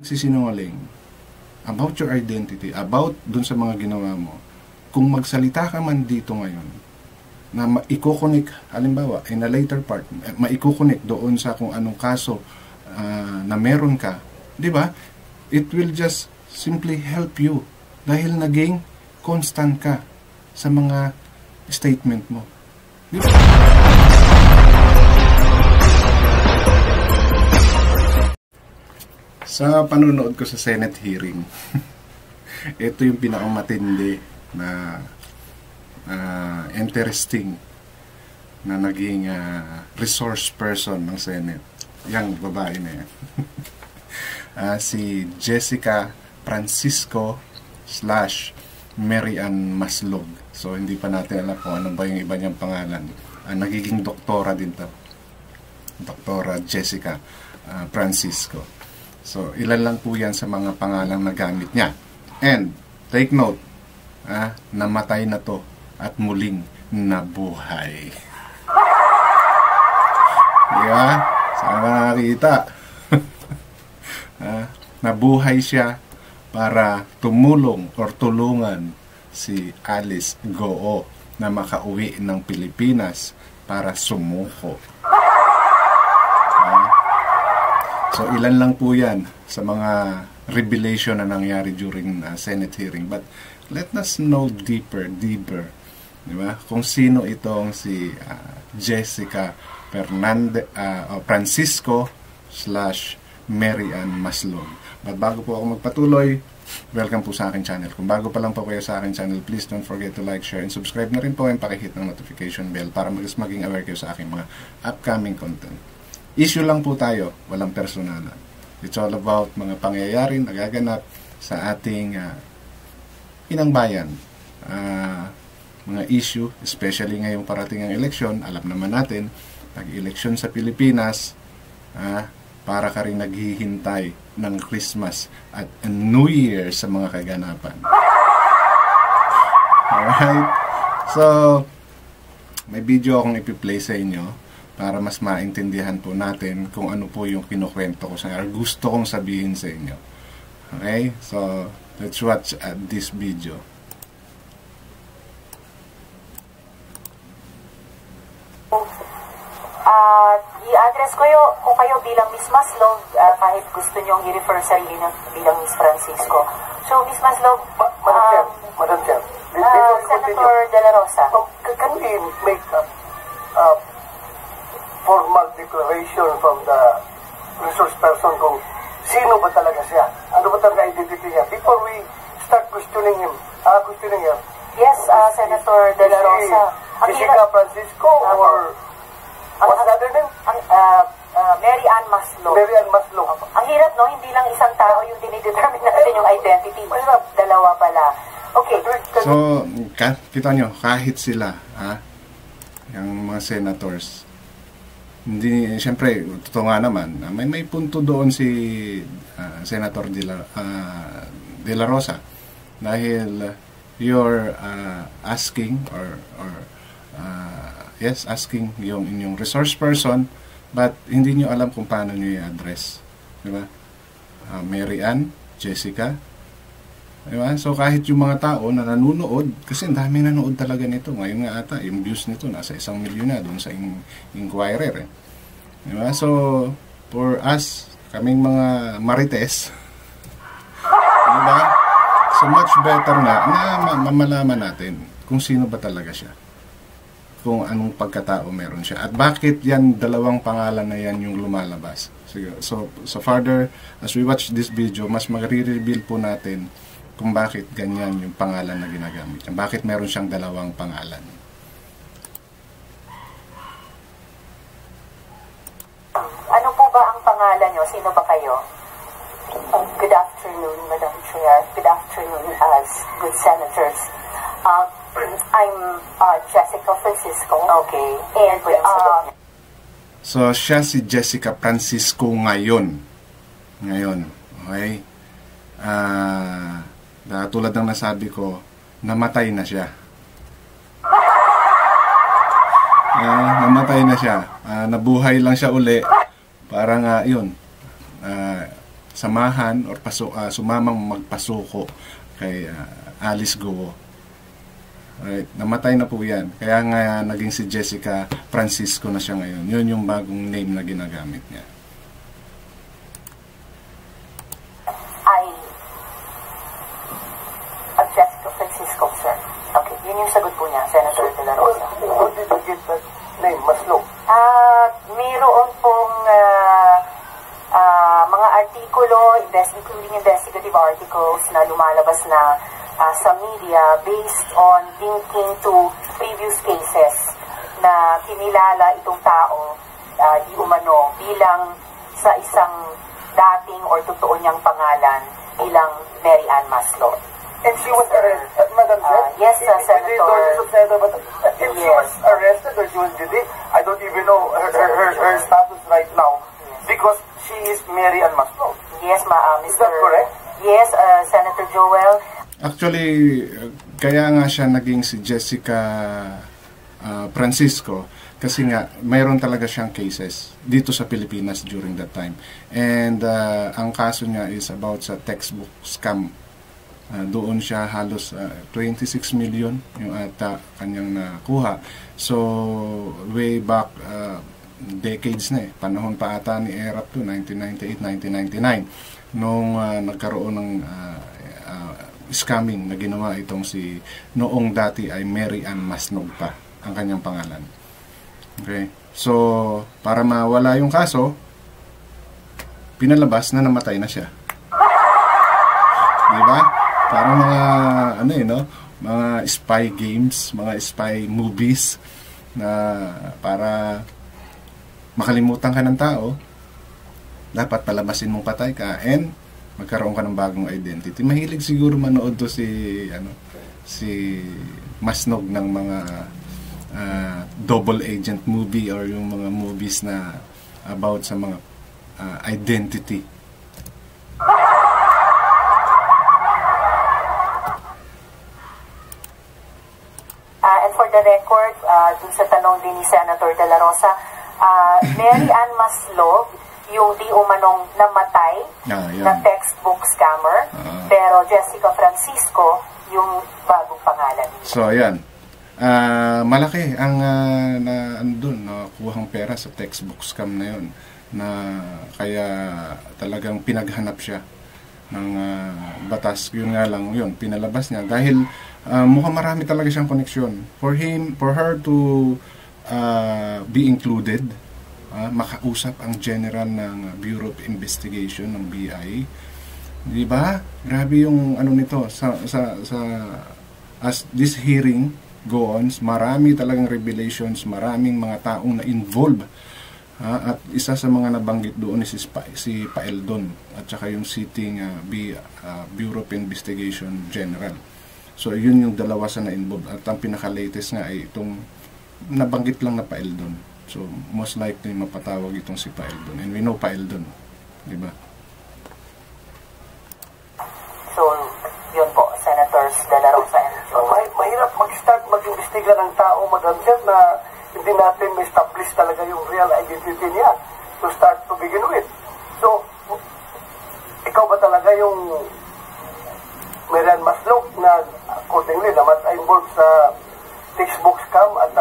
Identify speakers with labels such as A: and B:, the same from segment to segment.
A: Nagsisinungaling about your identity, about dun sa mga ginawa mo. Kung magsalita ka man dito ngayon, na maikukunik, halimbawa, in a later part, maikukunik doon sa kung anong kaso na meron ka, di ba? It will just simply help you dahil naging constant ka sa mga statement mo. Di ba? Sa panonood ko sa Senate hearing, ito yung pinakamatindi na interesting na naging resource person ng Senate. Yang babae na yan. Si Jessica Francisco / Mary Ann Maslog. So, hindi pa natin alam kung ano ba yung iba niyang pangalan. Nagiging doktora din to. Doktora Jessica Francisco. So, ilan lang po yan sa mga pangalang nagamit niya. And, take note, namatay na to at muling nabuhay. Diba? Saan ka nakakita? Nabuhay siya para tumulong or tulungan si Alice Goo na makauwi ng Pilipinas para sumuko. So, ilan lang po yan sa mga revelation na nangyari during Senate hearing. But, let us know deeper. Diba? Kung sino itong si Jessica Francisco / Mary Ann Maslog. But bago po ako magpatuloy, welcome po sa aking channel. Kung bago pa lang po kayo sa aking channel, please don't forget to like, share, and subscribe na rin po and pakihit ng notification bell para maging aware kayo sa aking mga upcoming content. Issue lang po tayo, walang personalan. It's all about mga pangyayari nagaganap sa ating inang bayan. Mga issue, especially ngayong parating ang eleksyon, alam naman natin, pag-eleksyon sa Pilipinas, para ka rin naghihintay ng Christmas at New Year sa mga kaganapan. Alright? So, may video akong ipi-play sa inyo para mas maintindihan po natin kung ano po yung kinukwento ko sa inyo, gusto kong sabihin sa inyo. Okay? So, let's watch this video.
B: I-address ko kayo bilang Miss Maslog, kahit gusto nyong i-refer sarili bilang Miss Francisco. So, Miss Maslog,
C: Madam Chair,
B: Senator De La Rosa.
C: Can we make a formal declaration from the resource person kung sino ba talaga siya? Ano ba talaga identity niya? Before we start questioning him,
B: Yes, Senator De La Rosa.
C: Jessica Francisco or what's the other name?
B: Mary Ann Maslog.
C: Mary Ann Maslog.
B: Ang hirap, no? Hindi lang isang tao yung dinidetermine natin yung identity. Dalawa pala. Okay.
A: So, kita nyo, kahit sila, yung mga senators, hindi, siyempre, totoo nga naman, may punto doon si Senator De La Rosa dahil you're asking asking yung inyong resource person, but hindi nyo alam kung paano nyo i-address. Diba? Mary Ann, Jessica. Diba? So, kahit yung mga tao na nanunood, kasi ang dami nanood talaga nito. Ngayon nga ata, yung views nito, nasa 1 milyon na doon sa inquirer. Diba? So, for us, kaming mga marites, diba? So, much better na mamalaman natin kung sino ba talaga siya. Kung anong pagkatao meron siya. At bakit yan, dalawang pangalan na yan yung lumalabas. So further, as we watch this video, mas magre-reveal po natin kung bakit ganyan yung pangalan na ginagamit. Bakit meron siyang dalawang pangalan.
B: Ano po ba ang pangalan nyo? Sino ba kayo? Good afternoon, Madam Chair. Good afternoon, good senators. I'm Jessica Francisco. Okay. And
A: so, siya si Jessica Francisco ngayon. Okay? Tulad ng nasabi ko, namatay na siya. Nabuhay lang siya uli. Parang, yun. samahan or sumamang magpasuko kay Alice Guo. Right, namatay na po yan. Kaya nga naging si Jessica Francisco na siya ngayon. Yun yung bagong name na ginagamit niya.
B: I object to Francisco, sir. Okay, yun yung sagot po niya, Senator De La Rosa.
C: How did you get that name, Maslow?
B: Mayroon pong mga artikulo, including investigative articles na lumalabas na sa media based on linking to previous cases na kinilala itong tao di umano bilang sa isang dating or totoo niyang pangalan bilang Mary Ann Maslow.
C: And she was arrested, Madam Chair?
B: Yes, Senator.
C: If she was arrested or she was detained, I don't even know her status right now because she is Mary Ann Maslow.
B: Yes,
C: Is that correct?
B: Yes, Senator Joel.
A: Actually, kaya nga siya naging si Jessica Francisco kasi nga mayroon talaga siyang cases dito sa Pilipinas during that time. And ang kaso niya is about sa textbook scam. Doon siya halos 26 million yung ata kanyang nakuha. So, way back decades na panahon pa ata ni ERAP to 1998-1999 nung nagkaroon ng scamming na ginawa itong si noong dati ay Mary Ann Masnog pa ang kanyang pangalan. Okay? So, para mawala yung kaso, pinalabas na namatay na siya. Di ba? Parang mga mga spy games, mga spy movies na para makalimutan ka ng tao, dapat palabasin mong patay ka and magkaroon ka ng bagong identity. Mahilig siguro manood to si Masnog ng mga double agent movie or yung mga movies na about sa mga identity.
B: And for the record, dun sa tanong din ni Senator De La Rosa, Mary Ann Maslow, yung di umanong namatay na textbook scammer, pero Jessica Francisco, yung bagong pangalan niya.
A: So, ayan. Malaki ang nakuhang pera sa textbook scam na yun, na kaya talagang pinaghanap siya ng batas. Yun nga lang yun, pinalabas niya dahil mukhang marami talaga siyang koneksyon. For her to be included, makausap ang general ng Bureau of Investigation ng BI, di ba? Grabe yung nito as this hearing go on, marami talagang revelations, maraming mga taong na involved, at isa sa mga nabanggit doon is si Paeldon at saka yung sitting Bureau of Investigation General. So yun yung dalawa sa na-involved at ang pinaka-latest nga ay itong nabanggit lang na Paeldon. So, most likely mapatawag itong si Paeldon. And we know Paeldon. Diba?
B: So, yun po, Senators De La Rosa and Joel.
C: Mahirap mag-start mag-imbestiga ng tao, Madam Chair, na hindi natin ma-establish talaga yung real identity niya to start to begin with. So, ikaw ba talaga yung Mary Ann Maslow na accordingly naman ay involved sa textbook scam at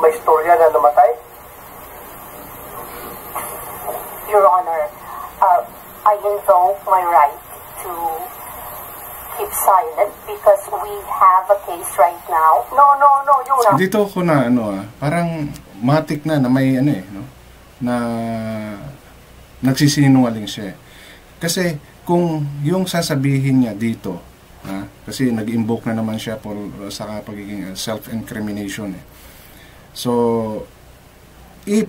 C: may istorya na namatay?
B: Your Honor, I invoke my right to keep silent because we have a case right now. No, you
A: dito ko na parang matik na may na nagsisinungaling siya. Kasi kung yung sasabihin niya dito, kasi nag-invoke na naman siya sa pagiging self-incrimination. So, if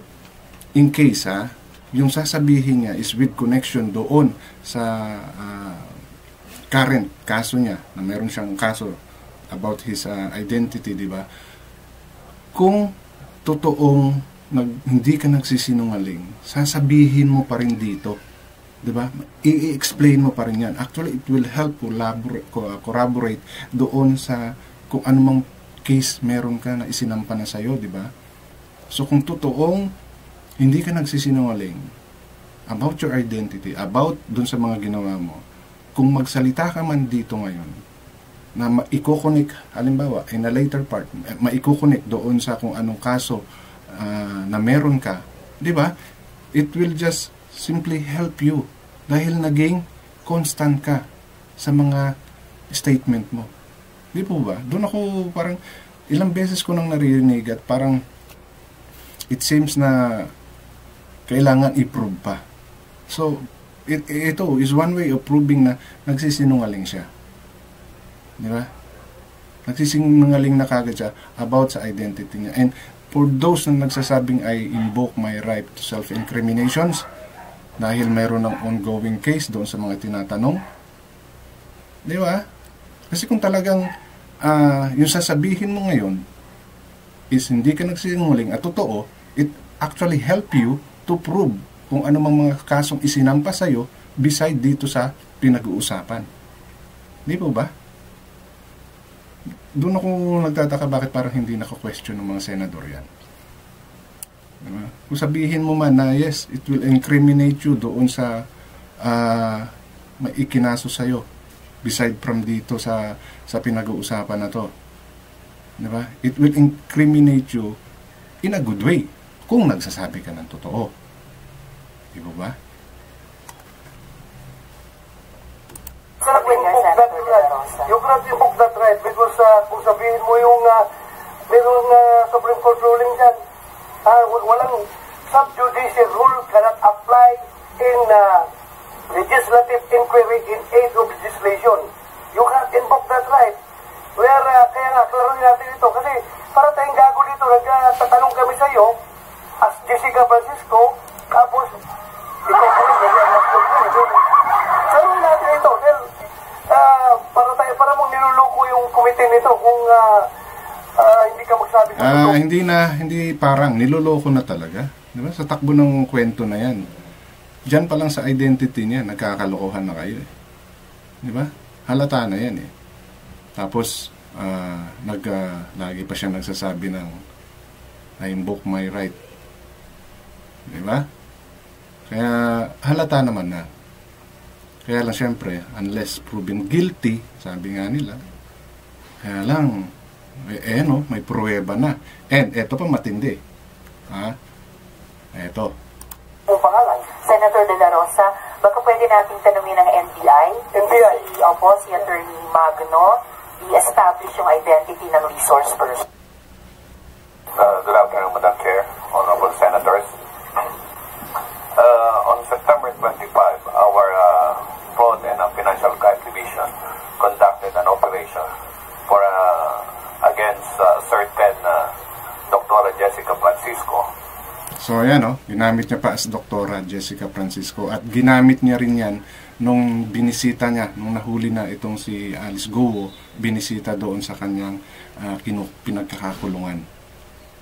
A: in case yung sasabihin niya is with connection doon sa current kaso niya, na meron siyang kaso about his identity, di ba? Kung totoong hindi ka nagsisinungaling, sasabihin mo pa rin dito, di ba? I-explain mo pa rin yan. Actually, it will help corroborate doon sa kung anumang case meron ka na isinampa na sa'yo, di ba? So, kung totoong hindi ka nagsisinungaling, about your identity, about dun sa mga ginawa mo, kung magsalita ka man dito ngayon, na maikukunik, halimbawa, in a later part, maikukunik doon sa kung anong kaso na meron ka, di ba? It will just simply help you dahil naging constant ka sa mga statement mo. Di po ba? Doon ako parang ilang beses ko nang naririnig at parang it seems na kailangan i-prove pa. So, ito is one way of proving na nagsisinungaling siya. Di ba? Nagsisinungaling na kagad siya about sa identity niya. And for those na nagsasabing I invoke my right to self-incriminations dahil mayroon ng ongoing case doon sa mga tinatanong, di ba? Kasi kung talagang yung sasabihin mo ngayon is hindi ka nagsisinungaling at totoo, it actually help you to prove kung ano mang mga kasong isinampa sa'yo beside dito sa pinag-uusapan. Di po ba? Doon ako nagtataka bakit parang hindi nako-question ng mga senador yan. Diba? Kung sabihin mo man na yes, it will incriminate you doon sa may ikinaso sa'yo beside from dito sa pinag-uusapan na to. Diba? It will incriminate you in a good way kung nagsasabi ka ng totoo. Di ba?
C: You cannot invoke that right because kung sabihin mo yung merong Supreme Court ruling dyan, walang sub-judicial rule cannot apply in legislative inquiry in aid of legislation. You can't invoke that right. Kaya nga, klaroin natin ito kasi para tayong gago dito, nagtatanong kami sa iyo as Jessica Francisco, tapos ikaw pa rin, klaroin natin ito dahil para mong niluloko yung committee nito kung hindi ka magsabi ng totoo.
A: Hindi parang niloloko na talaga. Diba? Sa takbo ng kwento na yan. Diyan pa lang sa identity niya, nagkakalokohan na kayo. Diba? Halata na yan eh. Tapos, lagi pa siya nagsasabi ng I invoke my right. Diba? Kaya halata naman na. Kaya lang siyempre, unless proven guilty, sabi nga nila, kaya lang, no, may pruweba na. And eto pa matindi. Eto.
B: Senator De La Rosa, baka pwede nating tanungin ng NBI?
C: NBI?
B: Si Attorney Magno, i-establish yung identity ng resource person.
D: Good afternoon, Madam Chair, Honorable Senators. On September 25, our Fraud and Financial Crime Division conducted an operation for against certain Dr. Jessica Francisco.
A: So ayan ginamit niya pa as Dr. Jessica Francisco at ginamit niya rin yan nung binisita niya, nung nahuli na itong si Alice Goa, binisita doon sa kanyang pinagkakakulungan.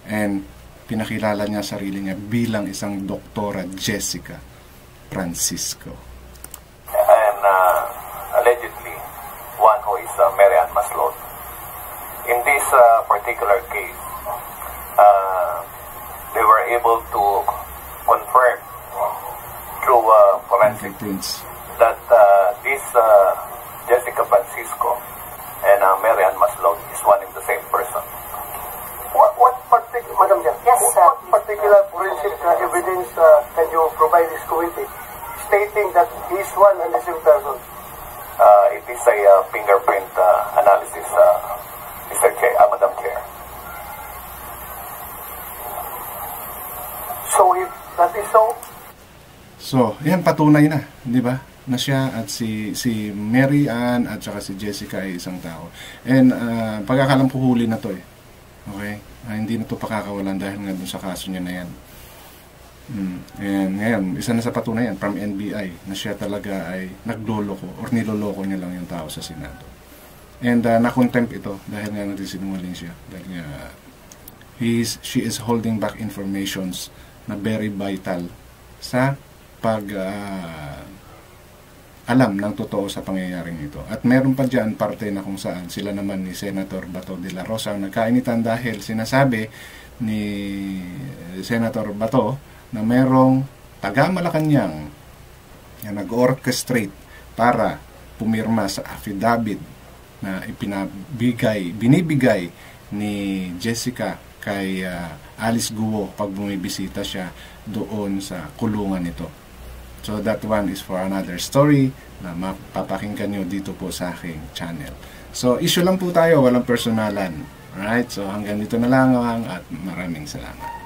A: And pinakilala niya sarili niya bilang isang Dr. Jessica Francisco.
D: And allegedly, one who is Mary Ann Maslod. In this particular case, they were able to confirm through forensic that this Jessica Francisco and Mary Ann Maslod is one and the same person.
C: What particular, Madam Jan,
B: yes,
C: what particular forensic evidence can you provide this committee stating that he is one and the same person?
D: It is a fingerprint analysis, Mr. Chair, Madam Chair.
C: So if that is so?
A: So, yan patunay na, di ba? Na siya at si Mary Ann at saka si Jessica ay isang tao. And pagkakalam ko huli na to eh. Okay? Hindi na to pakakawalan dahil nga dun sa kaso niya na yan. And ngayon, isa na sa patunayan from NBI na siya talaga ay nagloloko or niloloko niya lang yung tao sa Senado. And na-contempt ito dahil nga nagsisinungaling siya. Dahil nga she is holding back informations na very vital sa alam ng totoo sa pangyayaring ito. At meron pa dyan parte na kung saan sila naman ni Senator Bato de la Rosa ang nagkainitan dahil sinasabi ni Senator Bato na merong taga Malacanang na nag-orchestrate para pumirma sa affidavit na binibigay ni Jessica kay Alice Guo pag bumibisita siya doon sa kulungan nito. So that one is for another story na mapapakinggan nyo dito po sa aking channel. So issue lang po tayo, walang personalan. Alright, so hanggang dito na lang at maraming salamat.